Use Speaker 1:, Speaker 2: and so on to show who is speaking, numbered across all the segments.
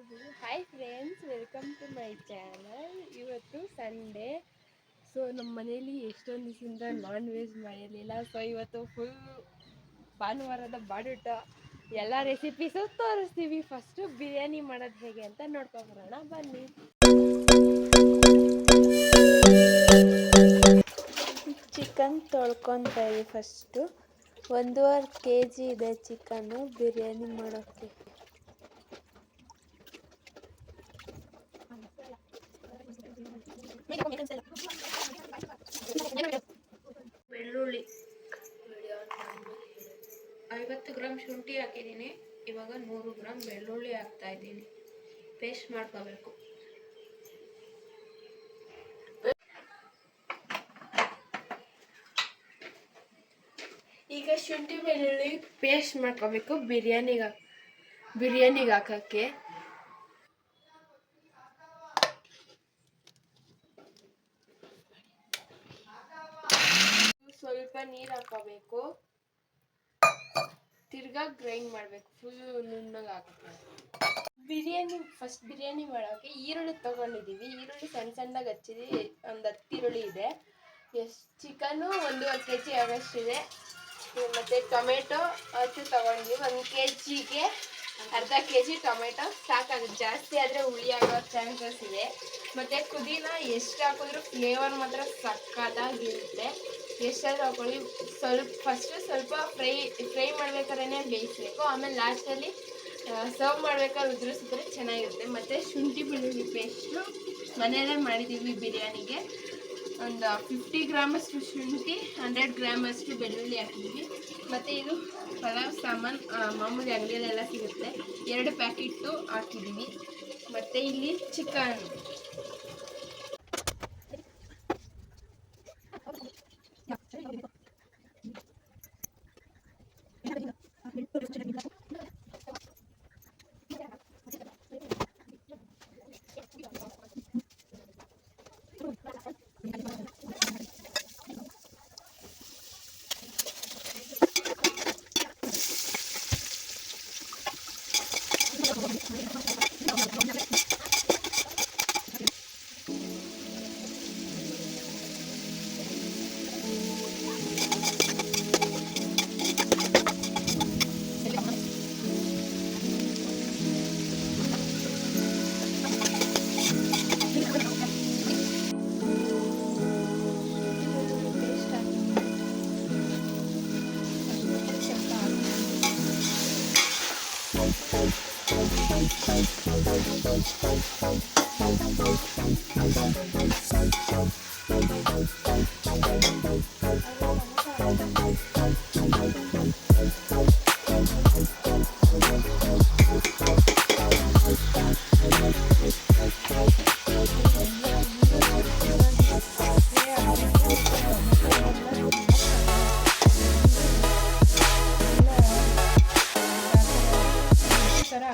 Speaker 1: Hi friends, welcome to my channel. ಇವತ್ತು Sunday. So ನಮ್ಮ ಮನೇಲಿ ಎಷ್ಟೊಂದು ದಿವಸದಿಂದ ನಾನ್ ವೆಜ್ ಮಾಡಿರಲಿಲ್ಲ. ಸೊ ಇವತ್ತು ಫುಲ್ ಭಾನುವಾರದ ಬಾಡೂಟ ಎಲ್ಲ ರೆಸಿಪೀಸು ತೋರಿಸ್ತೀವಿ. ಫಸ್ಟು ಬಿರಿಯಾನಿ ಮಾಡೋದು ಹೇಗೆ ಅಂತ ನೋಡ್ಕೊಂಬರೋಣ ಬನ್ನಿ. ಚಿಕನ್ ತೊಳ್ಕೊತಾ ಇದ್ದೀವಿ. ಫಸ್ಟು 1.5 kg ಇದೆ ಚಿಕನ್ನು ಬಿರಿಯಾನಿ ಮಾಡೋಕ್ಕೆ. ಬೆಳ್ಳುಳ್ಳಿ 50 ಗ್ರಾಮ್ ಶುಂಠಿ ಹಾಕಿದ್ದೀನಿ. ಇವಾಗ 100 ಗ್ರಾಮ್ ಬೆಳ್ಳುಳ್ಳಿ ಹಾಕ್ತಾ ಇದ್ದೀನಿ. ಪೇಸ್ಟ್ ಮಾಡ್ಕೋಬೇಕು. ಈಗ ಶುಂಠಿ ಬೆಳ್ಳುಳ್ಳಿ ಪೇಸ್ಟ್ ಮಾಡ್ಕೋಬೇಕು ಬಿರಿಯಾನಿಗೆ ಹಾಕಕ್ಕೆ. ಸ್ವಲ್ಪ ನೀರು ಹಾಕೋಬೇಕು. ತಿರ್ಗಾ ಗ್ರೈಂಡ್ ಮಾಡಬೇಕು. ಫುಲ್ ನುಣ್ಣಗೆ ಹಾಕಬೇಕು. ಬಿರಿಯಾನಿ ಮಾಡೋಕ್ಕೆ ಈರುಳ್ಳಿ ತೊಗೊಂಡಿದ್ದೀವಿ. ಈರುಳ್ಳಿ ಸಣ್ಣ ಸಣ್ಣಗೆ ಹಚ್ಚಿದ್ವಿ. ಒಂದು 10 ಈರುಳ್ಳಿ ಇದೆ. Chicken 1.5 kg ಆಗೋಷ್ಟಿದೆ. ಮತ್ತು ಟೊಮೆಟೊ 10 ತೊಗೊಂಡಿದ್ದೀವಿ. 1 kgಗೆ ಅರ್ಧ kg ಟೊಮೆಟೊ ಸಾಕಾಗುತ್ತೆ. ಜಾಸ್ತಿ ಆದರೆ ಹುಳಿ ಆಗೋ ಚಾನ್ಸಸ್ ಇದೆ. ಮತ್ತು ಪುದೀನ ಎಷ್ಟು ಹಾಕಿದ್ರೂ ಫ್ಲೇವರ್ ಮಾತ್ರ ಸಕ್ಕತ್ತಾಗಿರುತ್ತೆ. ಎಷ್ಟಾದರೂ ಹಾಕೊಳ್ಳಿ. ಫಸ್ಟು ಸ್ವಲ್ಪ ಫ್ರೈ ಮಾಡ್ಬೇಕಾದ್ರೆ ಬೇಯಿಸಬೇಕು. ಆಮೇಲೆ ಲಾಸ್ಟಲ್ಲಿ ಸರ್ವ್ ಮಾಡ್ಬೇಕಾದ್ರೆ ಉದುರಿಸಿದ್ರೆ ಚೆನ್ನಾಗಿರುತ್ತೆ. ಮತ್ತು ಶುಂಠಿ ಬೆಳ್ಳುಳ್ಳಿ ಪೇಸ್ಟು ಮನೆಯಲ್ಲೇ ಮಾಡಿದ್ದೀವಿ ಬಿರಿಯಾನಿಗೆ. ಒಂದು 50 ಗ್ರಾಮಷ್ಟು ಶುಂಠಿ, 100 ಗ್ರಾಮಷ್ಟು ಬೆಳ್ಳುಳ್ಳಿ ಹಾಕಿದ್ವಿ. ಮತ್ತು ಇದು ಪಲಾವ್ ಸಾಮಾನು ಮಾಮೂಲಿ ಅಂಗಡಿಯಲ್ಲೆಲ್ಲ ಸಿಗುತ್ತೆ. 2 ಪ್ಯಾಕೆಟು ಹಾಕಿದ್ದೀವಿ. ಮತ್ತು ಇಲ್ಲಿ ಚಿಕನ್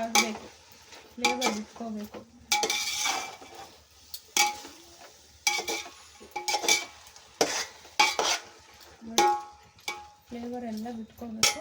Speaker 1: ಆಗಬೇಕು. ಫ್ಲೇವರ್ ಬಿಟ್ಕೋಬೇಕು. ಫ್ಲೇವರ್ ಎಲ್ಲ ಬಿಟ್ಕೋಬೇಕು.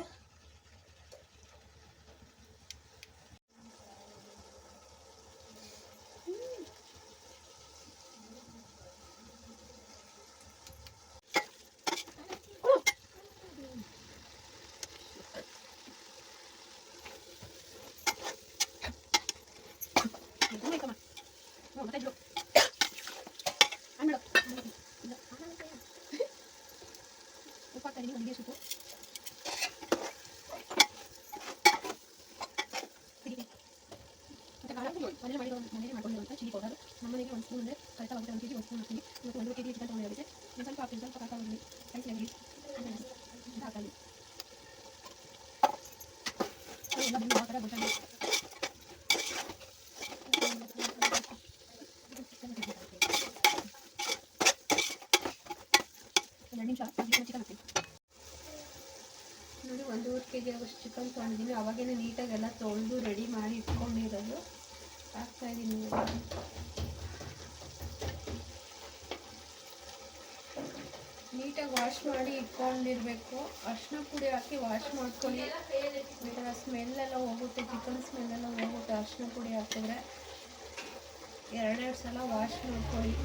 Speaker 1: ಮನೇಲಿ ಮಾಡ್ಕೊಂಡಿರುವಂಥ ಚಿಲ್ಲಿ ಪೌಡರ್ ನಮ್ಮನೆಗೆ 1 ಸ್ಪೂನ್ ಅಂದರೆ ಕರೆಕ್ಟಾಗಿ 1 kg 1 ಸ್ಪೂನ್ ಹಾಕ್ತೀವಿ. ಇವತ್ತು 1 kg ಚಿಕನ್ ತೊಗೊಂಡಿರುತ್ತೆ. ಸ್ವಲ್ಪ ಹಾಕ್ತೀನಿ, ಸ್ವಲ್ಪ ಹಾಕಾಗಿ ಕಲಿಸಿ ಹಾಕಿ ಎಲ್ಲ ಆ ಥರ ಗೊತ್ತಾಗಿ ಚಿಕನ್ ಹಾಕ್ತೀನಿ. ನೋಡಿ 1.5 kg ಆಗೋಷ್ಟು ಚಿಕನ್ ತೊಗೊಂಡಿದ್ದೀನಿ. ಅವಾಗೇನೆ ನೀಟಾಗೆಲ್ಲ ತೊಳೆದು ರೆಡಿ ಮಾಡಿ ಇಟ್ಕೊಂಡಿರೋದು ಹಾಕ್ತಾಯಿದ್ದೀನಿ.
Speaker 2: ನೀಟಾಗಿ ವಾಶ್ ಮಾಡಿ ಇಟ್ಕೊಂಡಿರಬೇಕು. ಅರಿಶಿನ ಪುಡಿ ಹಾಕಿ ವಾಶ್ ಮಾಡ್ಕೊಳ್ಳಿ. ಬೇಕಾದ್ರೆ ಸ್ಮೆಲ್ಲೆಲ್ಲ ಹೋಗುತ್ತೆ, ಚಿಕನ್ ಸ್ಮೆಲ್ಲೆಲ್ಲ ಹೋಗುತ್ತೆ. ಅರಿಶಿನ ಪುಡಿ ಹಾಕಿದ್ರೆ ಎರಡೆರಡು ಸಲ ವಾಶ್ ಮಾಡ್ಕೊಳ್ಳಿ.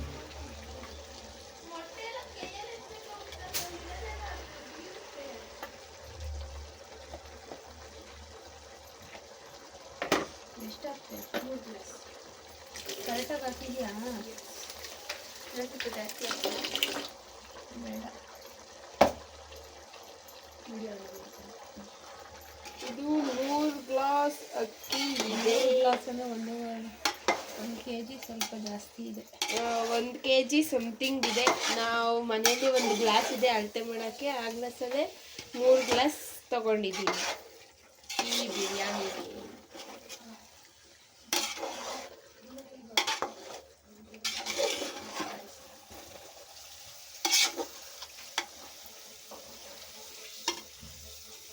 Speaker 2: ಎಷ್ಟಾಗ್ತದೆ? 3 ಗ್ಲಾಸ್ ಕರೆಕ್ಟಾಗಿ ಹಾಕಿದ್ಯಾ?
Speaker 1: ಜಾಸ್ತಿ
Speaker 2: ಬೇಡ.
Speaker 1: ಇದು 3 ಗ್ಲಾಸ್ ಅಕ್ಕಿ ಇದೆ.
Speaker 2: ಗ್ಲಾಸ್ ಅಂದರೆ 1 kg ಸ್ವಲ್ಪ ಜಾಸ್ತಿ ಇದೆ.
Speaker 1: 1 kg ಸಮಥಿಂಗ್ ಇದೆ. ನಾವು ಮನೇಲಿ 1 ಗ್ಲಾಸ್ ಇದೆ ಅಳತೆ ಮಾಡೋಕ್ಕೆ. ಆ ಗ್ಲಾಸಲ್ಲೇ 3 ಗ್ಲಾಸ್ ತೊಗೊಂಡಿದ್ದೀನಿ ಈ ಬಿರಿಯಾನಿಗೆ.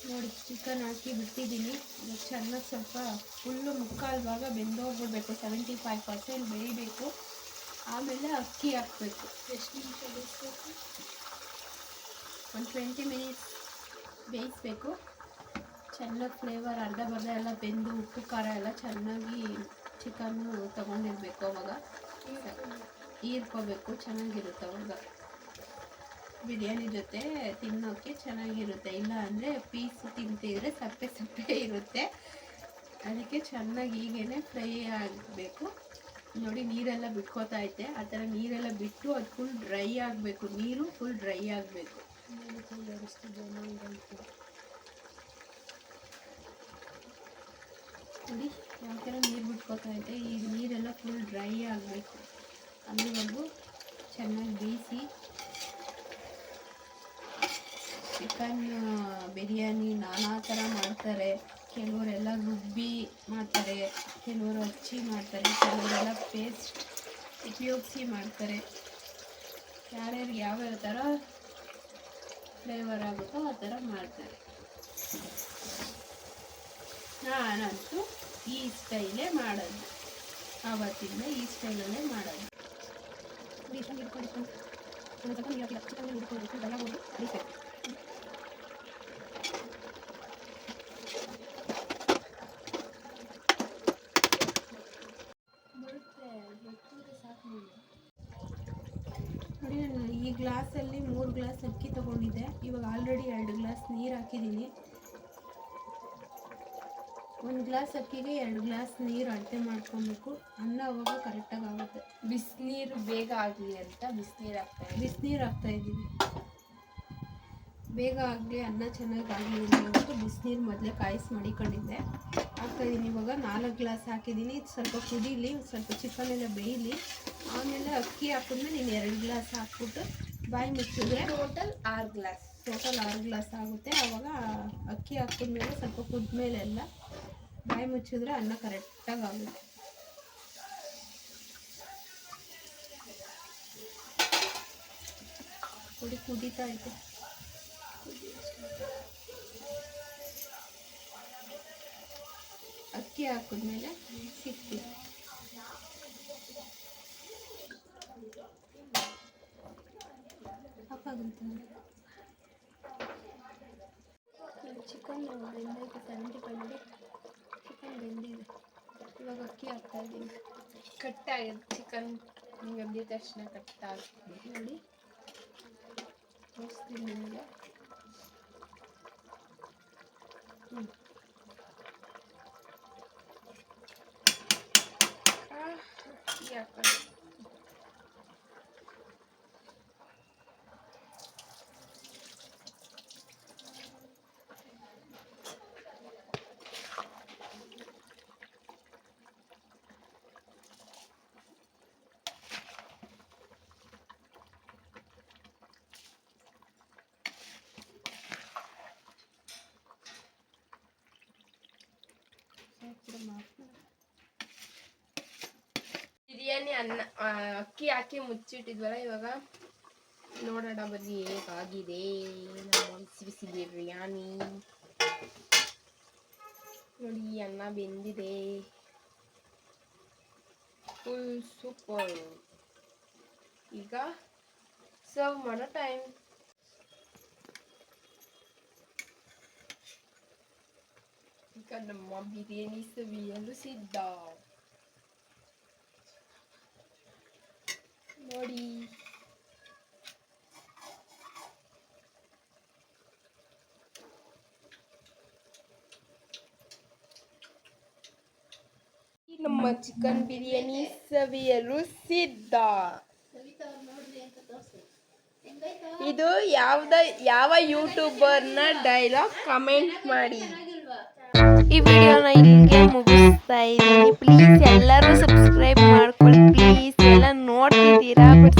Speaker 2: ನೋಡಿ, ಚಿಕನ್ ಹಾಕಿ ಬಿಟ್ಟಿದ್ದೀನಿ. ಚೆನ್ನಾಗಿ ಸ್ವಲ್ಪ ಫುಲ್ಲು ಮುಕ್ಕಾಲು ಭಾಗ ಬೆಂದೋಗ್ಬಿಡ್ಬೇಕು. 75% ಬೇಯಬೇಕು. ಆಮೇಲೆ ಅಕ್ಕಿ ಹಾಕಬೇಕು. ಎಷ್ಟು ನಿಮಿಷ ಬೇಯಿಸ್ಬೇಕು? ಒಂದು 20 ಮಿನಿಟ್ಸ್ ಬೇಯಿಸ್ಬೇಕು. ಚೆನ್ನಾಗಿ ಫ್ಲೇವರ್ ಅರ್ಧ ಬರ್ಧ ಎಲ್ಲ ಬೆಂದು ಉಪ್ಪು ಖಾರ ಎಲ್ಲ ಚೆನ್ನಾಗಿ ಚಿಕನ್ನು ತೊಗೊಂಡಿರ್ಬೇಕು. ಅವಾಗ ಹೀರ್ಕೋಬೇಕು. ಚೆನ್ನಾಗಿರುತ್ತೆ ಅವಾಗ ಬಿರಿಯಾನಿ ಜೊತೆ ತಿನ್ನೋಕ್ಕೆ ಚೆನ್ನಾಗಿರುತ್ತೆ. ಇಲ್ಲ ಅಂದರೆ ಪೀಸ್ ತಿಂತಿದ್ರೆ ಸಪ್ಪೆ ಸಪ್ಪೆ ಇರುತ್ತೆ. ಅದಕ್ಕೆ ಚೆನ್ನಾಗಿ ಹೀಗೇ ಫ್ರೈ ಆಗಬೇಕು. ನೋಡಿ, ನೀರೆಲ್ಲ ಬಿಟ್ಕೋತಾ ಐತೆ. ಆ ಥರ ನೀರೆಲ್ಲ ಬಿಟ್ಟು ಅದು ಫುಲ್ ಡ್ರೈ ಆಗಬೇಕು. ನೀರು ಫುಲ್ ಡ್ರೈ ಆಗಬೇಕು. ನೋಡಿ ಯಾವ ಥರ ನೀರು ಬಿಟ್ಕೋತಾ ಐತೆ. ಈ ನೀರೆಲ್ಲ ಫುಲ್ ಡ್ರೈ ಆಗಬೇಕು. ಅಲ್ಲಿವರೆಗೂ ಚೆನ್ನಾಗಿ ಬೇಯಿಸಿ. ಚಿಕನ್ ಬಿರಿಯಾನಿ ನಾನಾ ಥರ ಮಾಡ್ತಾರೆ. ಕೆಲವರೆಲ್ಲ ರುಬ್ಬಿ ಮಾಡ್ತಾರೆ, ಕೆಲವರು ಹಚ್ಚಿ ಮಾಡ್ತಾರೆ, ಕೆಲವರೆಲ್ಲ ಪೇಸ್ಟ್ ಉಪಯೋಗಿಸಿ ಮಾಡ್ತಾರೆ. ಯಾರ್ಯಾರು ಯಾವ್ಯಾವ ಥರ ಫ್ಲೇವರ್ ಆಗುತ್ತೋ ಆ ಥರ ಮಾಡ್ತಾರೆ. ನಾನಂತೂ ಈ ಸ್ಟೈಲೇ ಮಾಡೋದು. ಆವತ್ತಿಂದ ಈ ಸ್ಟೈಲಲ್ಲೇ ಮಾಡೋದು. ನೋಡಿ, ನಾನು ಈ ಗ್ಲಾಸಲ್ಲಿ 3 ಗ್ಲಾಸ್ ಅಕ್ಕಿ ತೊಗೊಂಡಿದ್ದೆ. ಇವಾಗ ಆಲ್ರೆಡಿ 2 ಗ್ಲಾಸ್ ನೀರು ಹಾಕಿದ್ದೀನಿ. 1 ಗ್ಲಾಸ್ ಅಕ್ಕಿಗೆ 2 ಗ್ಲಾಸ್ ನೀರು ಅಳತೆ ಮಾಡ್ಕೊಬೇಕು. ಅನ್ನ ಅವಾಗ ಕರೆಕ್ಟಾಗಿ ಆಗುತ್ತೆ.
Speaker 1: ಬಿಸಿನೀರು ಬೇಗ ಆಗಲಿ ಅಂತ
Speaker 2: ಬಿಸಿನೀರು ಹಾಕ್ತಾಯಿದ್ದೀವಿ. ಬೇಗ ಆಗಲಿ, ಅನ್ನ ಚೆನ್ನಾಗಿ ಆಗಲಿ ಅಂತ ಬಿಸಿನೀರು ಮೊದಲೇ ಕಾಯಿಸಿ ಮಡಿಕೊಂಡಿದ್ದೆ. ಹಾಕ್ತಾಯಿದ್ದೀನಿ. ಇವಾಗ 4 ಗ್ಲಾಸ್ ಹಾಕಿದ್ದೀನಿ. ಸ್ವಲ್ಪ ಕುದೀಲಿ, ಸ್ವಲ್ಪ ಚಿಕನ್ ಎಲ್ಲ ಬೇಯಲಿ. ಆಮೇಲೆ ಅಕ್ಕಿ ಹಾಕಿದ್ಮೇಲೆ ನೀನು 2 ಗ್ಲಾಸ್ ಹಾಕ್ಬಿಟ್ಟು ಬಾಯಿ ಮುಚ್ಚಿದ್ರೆ
Speaker 1: ಟೋಟಲ್ 6
Speaker 2: ಗ್ಲಾಸ್ ಆಗುತ್ತೆ. ಆವಾಗ ಅಕ್ಕಿ ಹಾಕಿದ್ಮೇಲೆ ಸ್ವಲ್ಪ ಕುದ್ಮೇಲೆ ಎಲ್ಲ ಬಾಯಿ ಮುಚ್ಚಿದ್ರೆ ಅನ್ನ ಕರೆಕ್ಟಾಗಿ ಆಗುತ್ತೆ. ಪುಡಿ ಕುದೀತಾ ಐತೆ. ಅಕ್ಕಿ ಹಾಕಿದ್ಮೇಲೆ ಸಿಗ್ತೀವಿ. ಹಾಕಾಗುತ್ತೆ. ಚಿಕನ್ ಬೆಂದೈತೆ. 75 ಚಿಕನ್ ಬೆಂದಿದೆ. ಇವಾಗ ಅಕ್ಕಿ ಹಾಕ್ತಾಯಿದ್ದೀನಿ.
Speaker 1: ಕಟ್ಟಾಗಿದೆ ಚಿಕನ್. ಬೆಂದಿದ ತಕ್ಷಣ ಕಟ್ಟಾಗ್ತದೆ.
Speaker 2: ನೋಡಿ, ತೋರಿಸ್ತೀನಿ ನಿಮಗೆ.
Speaker 1: ಅಕ್ಕಿ ಹಾಕೋದು. ಬಿರಿಯಾನಿ ಅನ್ನ ಅಕ್ಕಿ ಹಾಕಿ ಮುಚ್ಚಿಟ್ಟಿದ್ವಲ್ಲ. ಇವಾಗ ನೋಡೋಣ ಬನ್ನಿ ಹೇಗಾಗಿದೆ ನಮ್ಮ ಬಿಸಿ ಬಿಸಿ ಬಿರಿಯಾನಿ. ನೋಡಿ, ಅನ್ನ ಬೆಂದಿದೆ. Full super. ಈಗ ಸರ್ವ್ ಮಾಡೋ ಟೈಮ್. ಈಗ ನಮ್ಮ ಬಿರಿಯಾನಿ ಸವಿಯಲು ಸಿದ್ಧ. ನೋಡಿ ನಮ್ಮ ಚಿಕನ್ ಬಿರಿಯಾನಿ ಸವಿಯಲು ಸಿದ್ಧ. ಇದು ಯಾವ ಯೂಟ್ಯೂಬರ್ನ ಡೈಲಾಗ್ ಕಮೆಂಟ್ ಮಾಡಿ. ಈ ವಿಡಿಯೋನ ಇಲ್ಲಿಗೆ ಮುಗಿಸ್ತಾ ಇದ್ದೀನಿ. ಪ್ಲೀಸ್ ಎಲ್ಲರೂ ಸಬ್ಸ್ಕ್ರೈಬ್ ಮಾಡ್ಕೊಳ್ಳಿ. ಪ್ಲೀಸ್ ಎಲ್ಲ ನೋಡ್ತಿದ್ದೀರಾ ಬಟ್